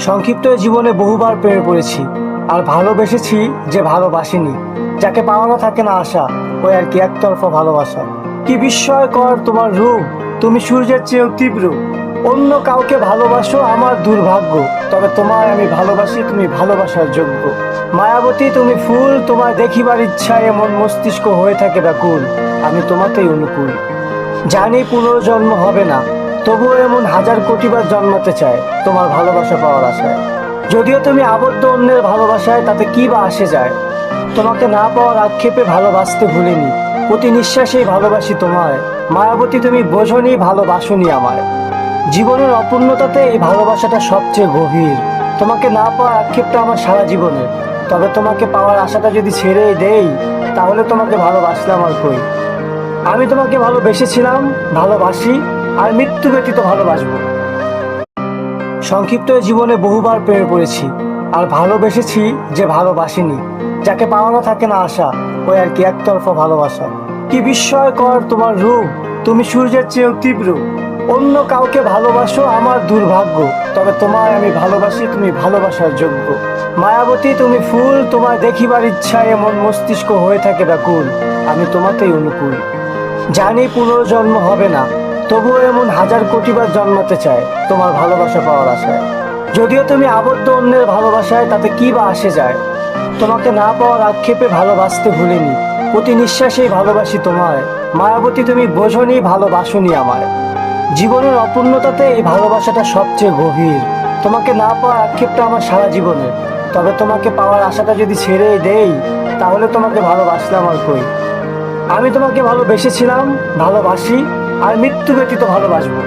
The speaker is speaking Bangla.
সংক্ষিপ্ত জীবনে বহুবার প্রেমে পড়েছি, আর ভালোবেসেছি যে ভালোবাসিনি। যাকে পাওয়ানো থাকে না আশা, ওই আর কি একতরফা ভালোবাসা। কি বিস্ময়কর তোমার রূপ, তুমি সূর্যের চেয়েও তীব্র। অন্য কাউকে ভালোবাসো আমার দুর্ভাগ্য, তবে তোমায় আমি ভালোবাসি, তুমি ভালোবাসার যোগ্য। মায়াবতী তুমি ফুল, তোমায় দেখিবার ইচ্ছায় এমন মস্তিষ্ক হয়ে থাকে ব্যাকুল। আমি তোমাতেই অনুকূল। জানি পুনর্জন্ম হবে না, তবুও এমন হাজার কোটিবার জন্মাতে চায় তোমার ভালোবাসা পাওয়ার আশায়। যদিও তুমি আবদ্ধ অন্যের ভালোবাসায়, তাতে কি বা আসে যায়। তোমাকে না পাওয়ার আক্ষেপে ভালোবাসতে ভুলিনি, প্রতি নিঃশ্বাসেই ভালোবাসি তোমায়। মায়াবতী তুমি বোঝনি, ভালোবাসনি আমায়। জীবনের অপূর্ণতাতে এই ভালোবাসাটা সবচেয়ে গভীর। তোমাকে না পাওয়ার আক্ষেপটা আমার সারা জীবনের, তবে তোমাকে পাওয়ার আশাটা যদি ছেড়েই দেই, তাহলে তোমাকে ভালোবাসলাম আর কই। আমি তোমাকে ভালোবেসেছিলাম, ভালোবাসি, আর মৃত্যু ব্যতীত ভালোবাসবো। সংক্ষিপ্ত জীবনে বহুবার প্রেমে পড়েছি, আর ভালোবেসেছি যে ভালোবাসিনি। যাকে পাওয়ানো থাকে না আশা, ওই আর কি একতরফা ভালোবাসা। কি বিস্ময়কর তোমার রূপ, তুমি সূর্যের চেয়েও তীব্র। অন্য কাউকে ভালোবাসো আমার দুর্ভাগ্য, তবে তোমায় আমি ভালোবাসি, তুমি ভালোবাসার যোগ্য। মায়াবতী তুমি ফুল, তোমায় দেখিবার ইচ্ছায় এমন মস্তিষ্ক হয়ে থাকে ব্যাকুল। আমি তোমাতেই অনুকূল। জানি পুনর্জন্ম হবে না, তবুও এমন হাজার কোটিবার জন্মাতে চায় তোমার ভালোবাসা পাওয়ার আশায়। যদিও তুমি আবদ্ধ অন্যের ভালোবাসায়, তাতে কি বা আসে যায়। তোমাকে না পাওয়ার আক্ষেপে ভালোবাসতে ভুলিনি, প্রতি নিঃশ্বাসেই ভালোবাসি তোমায়। মায়াবতী তুমি বোঝনি, ভালোবাসনি আমায়। জীবনের অপূর্ণতাতে এই ভালোবাসাটা সবচেয়ে গভীর। তোমাকে না পাওয়ার আক্ষেপটা আমার সারা জীবনের, তবে তোমাকে পাওয়ার আশাটা যদি ছেড়ে দেই, তাহলে তোমাকে ভালোবাসলাম আর কই। আমি তোমাকে ভালোবেসেছিলাম, ভালোবাসি, আর মৃত্যু ব্যতীত ভালোবাসবো।